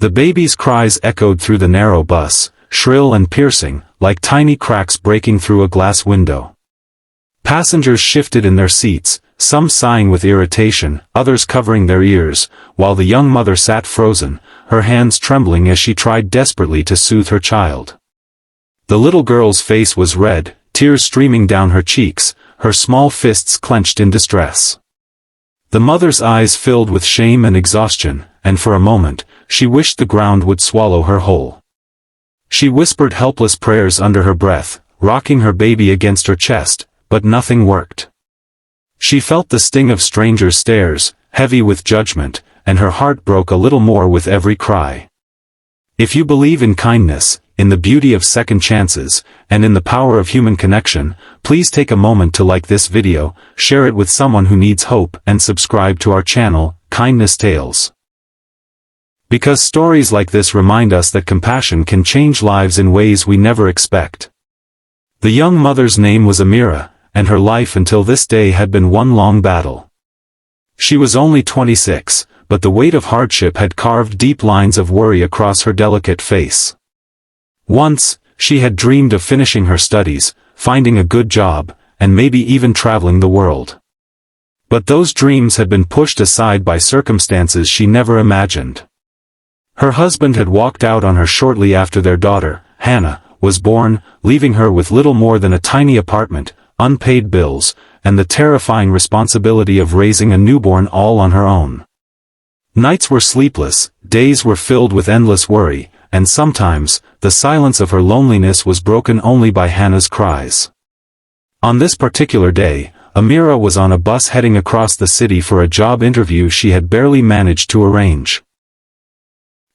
The baby's cries echoed through the narrow bus, shrill and piercing, like tiny cracks breaking through a glass window. Passengers shifted in their seats, some sighing with irritation, others covering their ears, while the young mother sat frozen, her hands trembling as she tried desperately to soothe her child. The little girl's face was red, tears streaming down her cheeks, her small fists clenched in distress. The mother's eyes filled with shame and exhaustion, and for a moment, she wished the ground would swallow her whole. She whispered helpless prayers under her breath, rocking her baby against her chest, but nothing worked. She felt the sting of strangers' stares, heavy with judgment, and her heart broke a little more with every cry. If you believe in kindness, in the beauty of second chances, and in the power of human connection, please take a moment to like this video, share it with someone who needs hope, and subscribe to our channel, Kindness Tales. Because stories like this remind us that compassion can change lives in ways we never expect. The young mother's name was Amira, and her life until this day had been one long battle. She was only 26, but the weight of hardship had carved deep lines of worry across her delicate face. Once, she had dreamed of finishing her studies, finding a good job, and maybe even traveling the world. But those dreams had been pushed aside by circumstances she never imagined. Her husband had walked out on her shortly after their daughter, Hannah, was born, leaving her with little more than a tiny apartment, unpaid bills, and the terrifying responsibility of raising a newborn all on her own. Nights were sleepless, days were filled with endless worry, and sometimes, the silence of her loneliness was broken only by Hannah's cries. On this particular day, Amira was on a bus heading across the city for a job interview she had barely managed to arrange.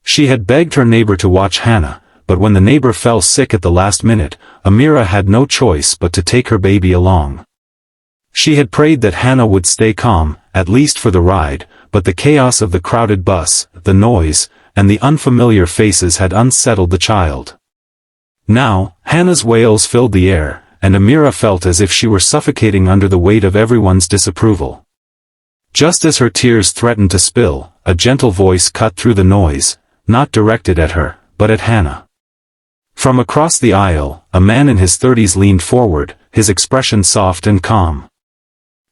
She had begged her neighbor to watch Hannah, but when the neighbor fell sick at the last minute, Amira had no choice but to take her baby along. She had prayed that Hannah would stay calm, at least for the ride, but the chaos of the crowded bus, the noise, and the unfamiliar faces had unsettled the child. Now, Hannah's wails filled the air, and Amira felt as if she were suffocating under the weight of everyone's disapproval. Just as her tears threatened to spill, a gentle voice cut through the noise, not directed at her, but at Hannah. From across the aisle, a man in his 30s leaned forward, his expression soft and calm.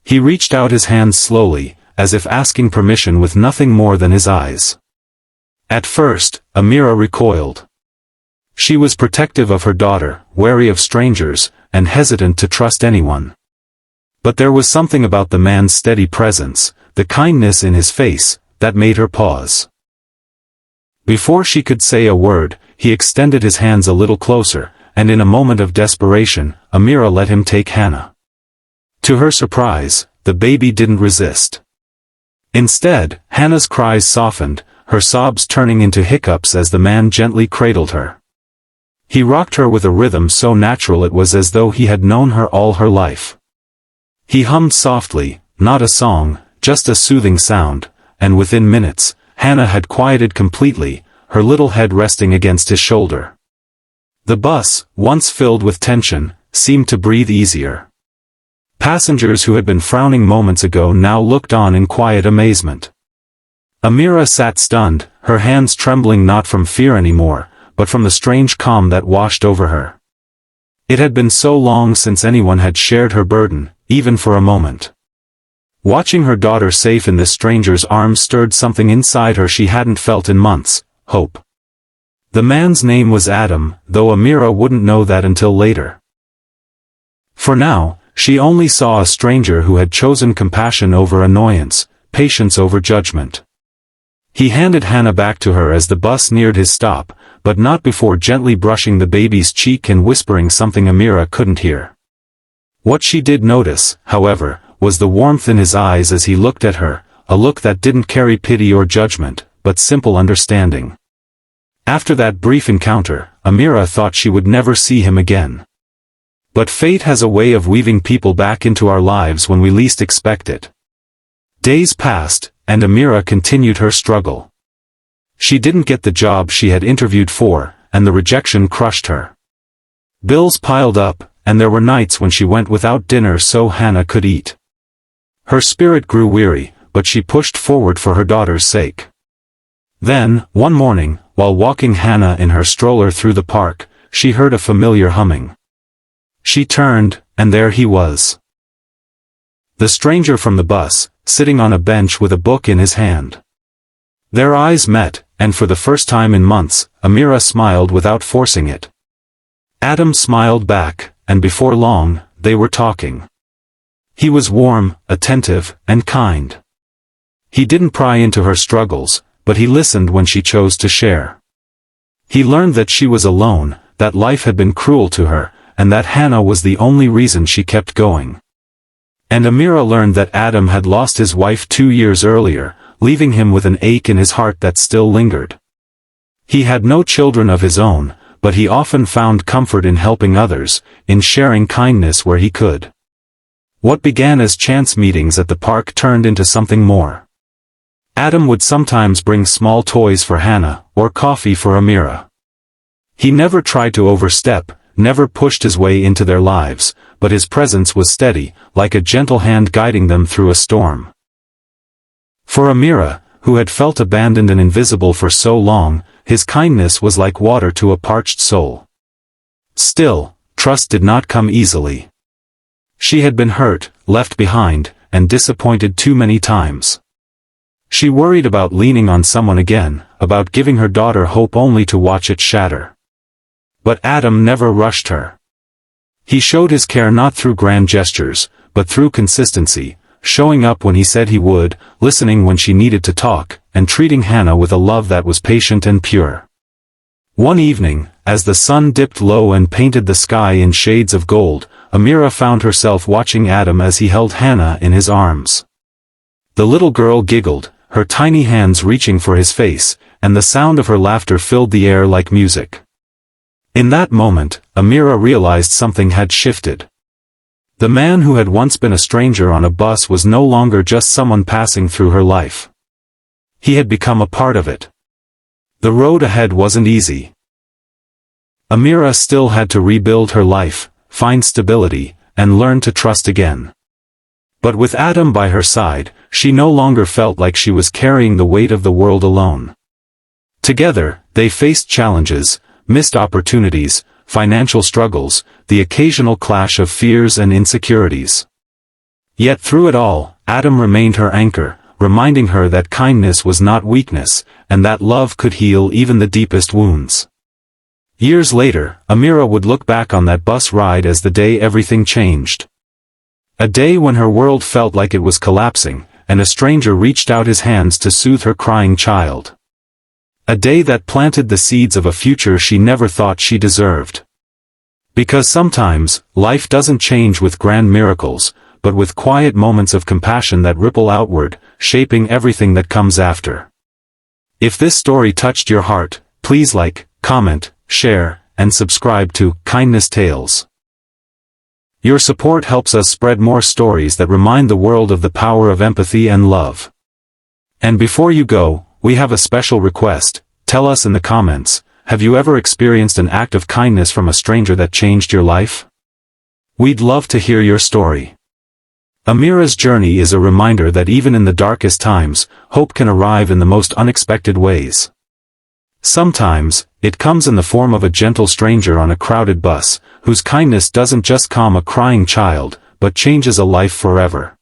He reached out his hands slowly, as if asking permission with nothing more than his eyes. At first, Amira recoiled. She was protective of her daughter, wary of strangers, and hesitant to trust anyone. But there was something about the man's steady presence, the kindness in his face, that made her pause. Before she could say a word, he extended his hands a little closer, and in a moment of desperation, Amira let him take Hannah. To her surprise, the baby didn't resist. Instead, Hannah's cries softened, her sobs turning into hiccups as the man gently cradled her. He rocked her with a rhythm so natural it was as though he had known her all her life. He hummed softly, not a song, just a soothing sound, and within minutes, Hannah had quieted completely, her little head resting against his shoulder. The bus, once filled with tension, seemed to breathe easier. Passengers who had been frowning moments ago now looked on in quiet amazement. Amira sat stunned, her hands trembling not from fear anymore, but from the strange calm that washed over her. It had been so long since anyone had shared her burden, even for a moment. Watching her daughter safe in this stranger's arms stirred something inside her she hadn't felt in months, hope. The man's name was Adam, though Amira wouldn't know that until later. For now, she only saw a stranger who had chosen compassion over annoyance, patience over judgment. He handed Hannah back to her as the bus neared his stop, but not before gently brushing the baby's cheek and whispering something Amira couldn't hear. What she did notice, however, was the warmth in his eyes as he looked at her, a look that didn't carry pity or judgment, but simple understanding. After that brief encounter, Amira thought she would never see him again. But fate has a way of weaving people back into our lives when we least expect it. Days passed, and Amira continued her struggle. She didn't get the job she had interviewed for, and the rejection crushed her. Bills piled up, and there were nights when she went without dinner so Hannah could eat. Her spirit grew weary, but she pushed forward for her daughter's sake. Then, one morning, while walking Hannah in her stroller through the park, she heard a familiar humming. She turned, and there he was. The stranger from the bus, sitting on a bench with a book in his hand. Their eyes met, and for the first time in months, Amira smiled without forcing it. Adam smiled back, and before long, they were talking. He was warm, attentive, and kind. He didn't pry into her struggles, but he listened when she chose to share. He learned that she was alone, that life had been cruel to her, and that Hannah was the only reason she kept going. And Amira learned that Adam had lost his wife 2 years earlier, leaving him with an ache in his heart that still lingered. He had no children of his own, but he often found comfort in helping others, in sharing kindness where he could. What began as chance meetings at the park turned into something more. Adam would sometimes bring small toys for Hannah, or coffee for Amira. He never tried to overstep, never pushed his way into their lives, but his presence was steady, like a gentle hand guiding them through a storm. For Amira, who had felt abandoned and invisible for so long, his kindness was like water to a parched soul. Still, trust did not come easily. She had been hurt, left behind, and disappointed too many times. She worried about leaning on someone again, about giving her daughter hope only to watch it shatter. But Adam never rushed her. He showed his care not through grand gestures, but through consistency, showing up when he said he would, listening when she needed to talk, and treating Hannah with a love that was patient and pure. One evening, as the sun dipped low and painted the sky in shades of gold, Amira found herself watching Adam as he held Hannah in his arms. The little girl giggled, her tiny hands reaching for his face, and the sound of her laughter filled the air like music. In that moment, Amira realized something had shifted. The man who had once been a stranger on a bus was no longer just someone passing through her life. He had become a part of it. The road ahead wasn't easy. Amira still had to rebuild her life, find stability, and learn to trust again. But with Adam by her side, she no longer felt like she was carrying the weight of the world alone. Together, they faced challenges, missed opportunities, financial struggles, the occasional clash of fears and insecurities. Yet through it all, Adam remained her anchor, reminding her that kindness was not weakness, and that love could heal even the deepest wounds. Years later, Amira would look back on that bus ride as the day everything changed. A day when her world felt like it was collapsing, and a stranger reached out his hands to soothe her crying child. A day that planted the seeds of a future she never thought she deserved. Because sometimes, life doesn't change with grand miracles, but with quiet moments of compassion that ripple outward, shaping everything that comes after. If this story touched your heart, please like, comment, share, and subscribe to Kindness Tales. Your support helps us spread more stories that remind the world of the power of empathy and love. And before you go, we have a special request. Tell us in the comments, have you ever experienced an act of kindness from a stranger that changed your life? We'd love to hear your story. Amira's journey is a reminder that even in the darkest times, hope can arrive in the most unexpected ways. Sometimes, it comes in the form of a gentle stranger on a crowded bus, whose kindness doesn't just calm a crying child, but changes a life forever.